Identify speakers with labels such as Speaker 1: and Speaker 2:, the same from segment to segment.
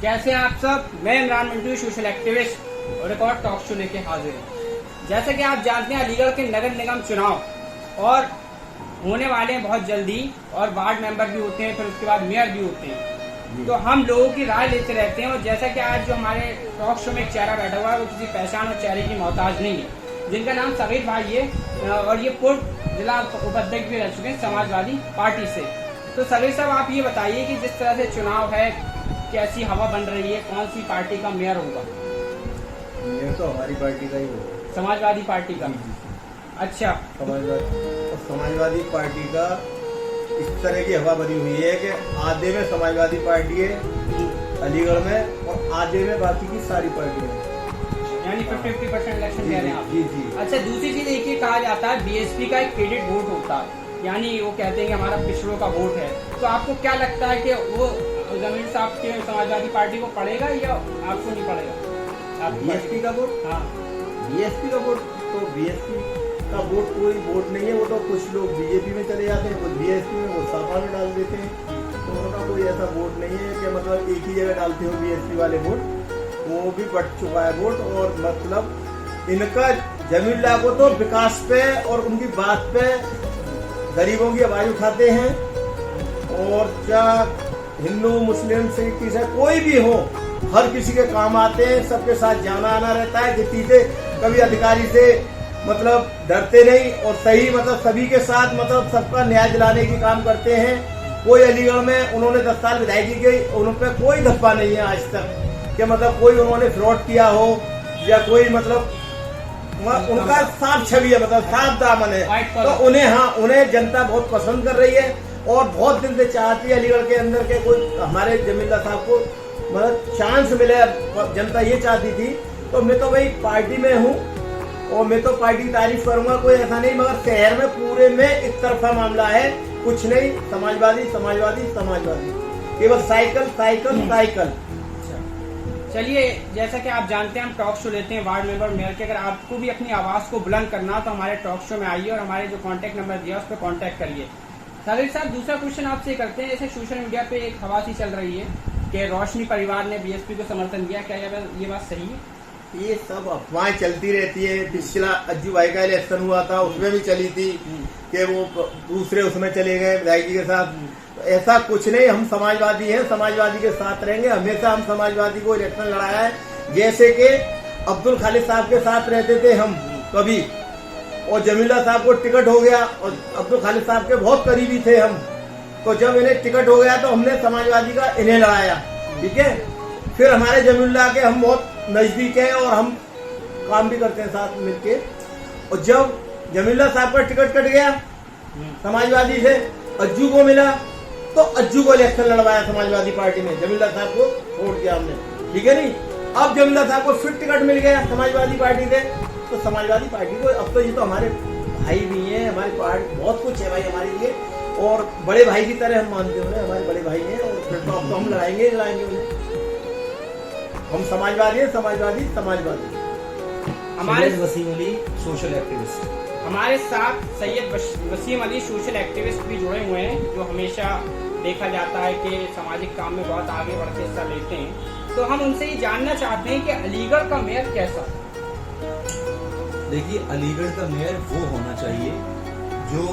Speaker 1: कैसे हैं आप सब। मैं इमरान मंटू, सोशल एक्टिविस्ट और एक और टॉक शो लेके हाजिर हूँ। जैसे कि आप जानते हैं, अलीगढ़ के नगर निगम चुनाव और होने वाले हैं बहुत जल्दी, और वार्ड मेंबर भी होते हैं, फिर उसके बाद मेयर भी होते हैं। तो हम लोगों की राय लेते रहते हैं। और जैसा कि आज जो हमारे टॉक शो में एक चेहरा बैठा हुआ है, वो किसी पहचान और चेहरे की मोहताज नहीं है, जिनका नाम सगीर भाई है, और ये पूर्व जिला उपाध्यक्ष भी रह चुके हैं समाजवादी पार्टी से। तो सगीर साहब, आप ये बताइए कि जिस तरह से चुनाव है, कैसी हवा बन रही है, कौन सी पार्टी का मेयर होगा?
Speaker 2: मेयर तो हमारी पार्टी का ही होगा,
Speaker 1: समाजवादी पार्टी का। अच्छा,
Speaker 2: समाजवादी पार्टी का इस तरह की हवा बनी हुई है कि आधे में समाजवादी पार्टी है अलीगढ़ में, और आधे में बाकी की सारी पार्टी है,
Speaker 1: यानी 50-50% इलेक्शन कह रहे हैं आप।
Speaker 2: जी जी।
Speaker 1: अच्छा, दूसरी चीज एक ये कहा जाता है, बीएसपी का एक क्रेडिट वोट होता है, यानी वो कहते हैं कि हमारा पिछड़ों का वोट है। तो आपको क्या लगता है कि वो जमीर साहब के समाजवादी पार्टी को पड़ेगा या आपको नहीं पड़ेगा?
Speaker 2: बीएसपी का वोट?
Speaker 1: हाँ,
Speaker 2: बीएसपी का वोट तो बीएसपी का वोट कोई वोट नहीं है। वो तो कुछ लोग बीजेपी में चले जाते हैं, कुछ बीएसपी में, वो सपा में डाल देते हैं। तो उनका कोई ऐसा वोट नहीं है कि मतलब एक ही जगह डालते हो बीएसपी वाले वोट। वो भी बढ़ चुका है वोट, और मतलब इनका जमीला को तो विकास पे और उनकी बात पे गरीबों की आवाज उठाते हैं। और क्या हिंदू मुस्लिम सिख ईसाई कोई भी हो, हर किसी के काम आते हैं, सबके साथ जाना आना रहता है। किसी से कभी अधिकारी से मतलब डरते नहीं, और सही मतलब सभी के साथ मतलब सबका न्याय दिलाने की काम करते हैं। कोई अलीगढ़ में उन्होंने 10 साल विधायकी की, उन पर कोई धब्बा नहीं है आज तक कि मतलब कोई उन्होंने फ्रॉड किया हो, या कोई मतलब उनका साफ छवि है, मतलब साफ दामन है। तो उन्हें जनता बहुत पसंद कर रही है, और बहुत दिन से चाहती है अलीगढ़ के अंदर के कोई हमारे जमींदार साहब को मतलब चांस मिले, जनता ये चाहती थी। तो मैं तो भाई पार्टी में हूँ, और मैं तो पार्टी की तारीफ करूंगा, कोई ऐसा नहीं। मगर शहर में पूरे में एक तरफा मामला है, कुछ नहीं, समाजवादी समाजवादी समाजवादी, केवल साइकिल साइकिल साइकिल।
Speaker 1: चलिए, जैसा कि आप जानते हैं, हम टॉक शो लेते हैं वार्ड मेंबर मेयर के। अगर आपको भी अपनी आवाज को बुलंद करना तो हमारे टॉक शो में आइए, और हमारे जो कांटेक्ट नंबर दिया उस पर कांटेक्ट करिए। सगीर साहब, दूसरा क्वेश्चन आपसे करते हैं। जैसे सोशल मीडिया पे एक हवा सी चल रही है कि रोशनी परिवार ने बीएसपी को समर्थन दिया, क्या ये बात सही है?
Speaker 2: ये सब अफवाहें चलती रहती है। पिछला अज्जू भाई का इलेक्शन हुआ था, उसमें भी चली थी कि वो दूसरे उसमें चले गए विधायक के साथ। ऐसा कुछ नहीं, हम समाजवादी हैं, समाजवादी के साथ रहेंगे। हमेशा हम समाजवादी को इलेक्शन लड़ाया है। जैसे कि अब्दुल खालिद साहब के साथ रहते थे हम कभी, और जमीला साहब को टिकट हो गया, और अब्दुल खालिद साहब के बहुत करीबी थे हम। तो जब इन्हें टिकट हो गया तो हमने समाजवादी का इन्हें लड़ाया, ठीक है। फिर हमारे जमीला के हम बहुत नजदीक है, और हम काम भी करते हैं साथ मिलके। और जब जमीला साहब का टिकट कट गया समाजवादी से, अज्जू को मिला, तो अज्जू को इलेक्शन लड़वाया समाजवादी पार्टी में, जमीला साहब को छोड़ दिया हमने, ठीक है नहीं। अब जमीला साहब को फिर टिकट मिल गया समाजवादी पार्टी से, तो समाजवादी पार्टी को अब तो ये तो हमारे भाई भी हैं, हमारे पार्टी बहुत कुछ है भाई हमारे लिए, और बड़े भाई की तरह हम मानते हैं, हमारे बड़े भाई हैं। और फिर तो अब तो हम लड़ाएंगे उन्हें। हम समाजवादी हैं, समाजवादी समाजवादी।
Speaker 1: हमारे
Speaker 3: वसीम अली सोशल एक्टिविस्ट,
Speaker 1: हमारे साथ सैयद वसीम अली सोशल एक्टिविस्ट भी जुड़े हुए हैं, जो हमेशा देखा जाता है कि सामाजिक काम में बहुत आगे बढ़ के हिस्सा लेते हैं। तो हम उनसे ये जानना चाहते हैं कि अलीगढ़ का मेयर कैसा?
Speaker 3: देखिए, अलीगढ़ का मेयर वो होना चाहिए जो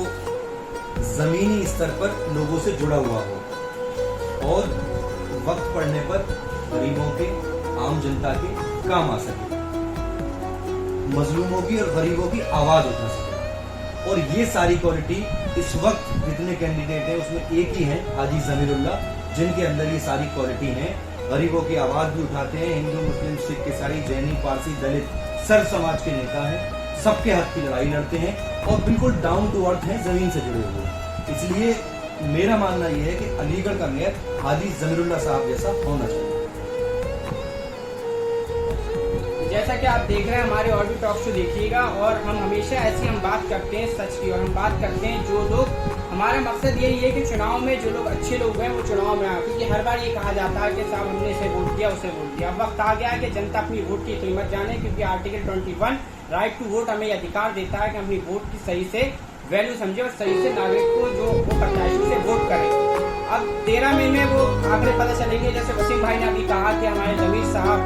Speaker 3: जमीनी स्तर पर लोगों से जुड़ा हुआ हो, और वक्त पड़ने पर गरीबों के, आम जनता के काम आ सके, मजलूमों की और गरीबों की आवाज उठा सके। और ये सारी क्वालिटी इस वक्त जितने कैंडिडेट हैं उसमें एक ही है, हाजी जमीरुल्लाह, जिनके अंदर ये सारी क्वालिटी है। गरीबों की आवाज भी उठाते हैं, हिंदू मुस्लिम सिख ईसाई जैनी पारसी दलित सर्व समाज के नेता हैं, सबके हक की लड़ाई लड़ते हैं, और बिल्कुल डाउन टू अर्थ हैं, जमीन से जुड़े हुए। इसलिए मेरा मानना यह है कि अलीगढ़ का मेयर हाजी जमीरुल्लाह साहब जैसा होना चाहिए।
Speaker 1: जैसा कि आप देख रहे हैं, हमारे और भी टॉक शो देखिएगा, और हम हमेशा ऐसी हम बात करते हैं सच की, और हम बात करते हैं जो लोग, हमारा मकसद यही है कि चुनाव में जो लोग अच्छे लोग हैं वो चुनाव में आए। क्योंकि हर बार ये कहा जाता है कि साहब हमने इसे वोट दिया, उसे वोट दिया। अब वक्त आ गया है कि जनता अपनी वोट की कीमत जाने, क्योंकि आर्टिकल 21 राइट टू वोट हमें अधिकार देता है कि अपनी वोट की सही से वैल्यू समझे, और सही से नागरिक को जो वो प्रत्याशी से वोट करें। अब 13 मई में वो आंकड़े पता चलेंगे। जैसे वसीम भाई ने अभी कहा कि हमारे जमीर साहब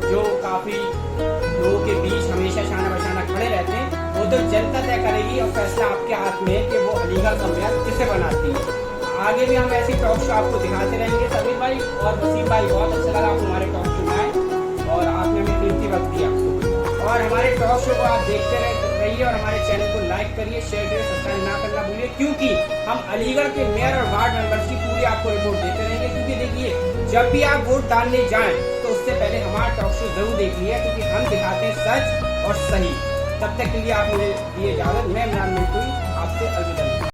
Speaker 1: जो काफी लोगों के बीच हमेशा शाना बशाना खड़े रहते हैं, वो तो जनता तय करेगी और फैसला आपके हाथ में है कि वो अलीगढ़ का मेयर किसे बनाती है। आगे भी हम ऐसी टॉक शो आपको दिखाते रहेंगे। समीर भाई और वसीम भाई, बहुत अच्छा लगा आपको हमारे टॉक शो में आए और आपने हमें कीमती वक्त दिया। और हमारे टॉक शो को आप देखते रहिए और हमारे चैनल को लाइक करिए, शेयर करिए, सब्सक्राइब ना करना भूलिए, क्योंकि हम अलीगढ़ के मेयर और वार्ड मेंबर्स की पूरी आपको रिपोर्ट देते रहेंगे। क्योंकि देखिए, जब भी आप वोट डालने जाएं तो उससे पहले हमारा टॉक शो जरूर देखिए, क्योंकि हम दिखाते हैं सच और सही। तब तक के लिए आप मुझे दिए इजाजत। मैं इमरान मिंटू आपसे अलविदा।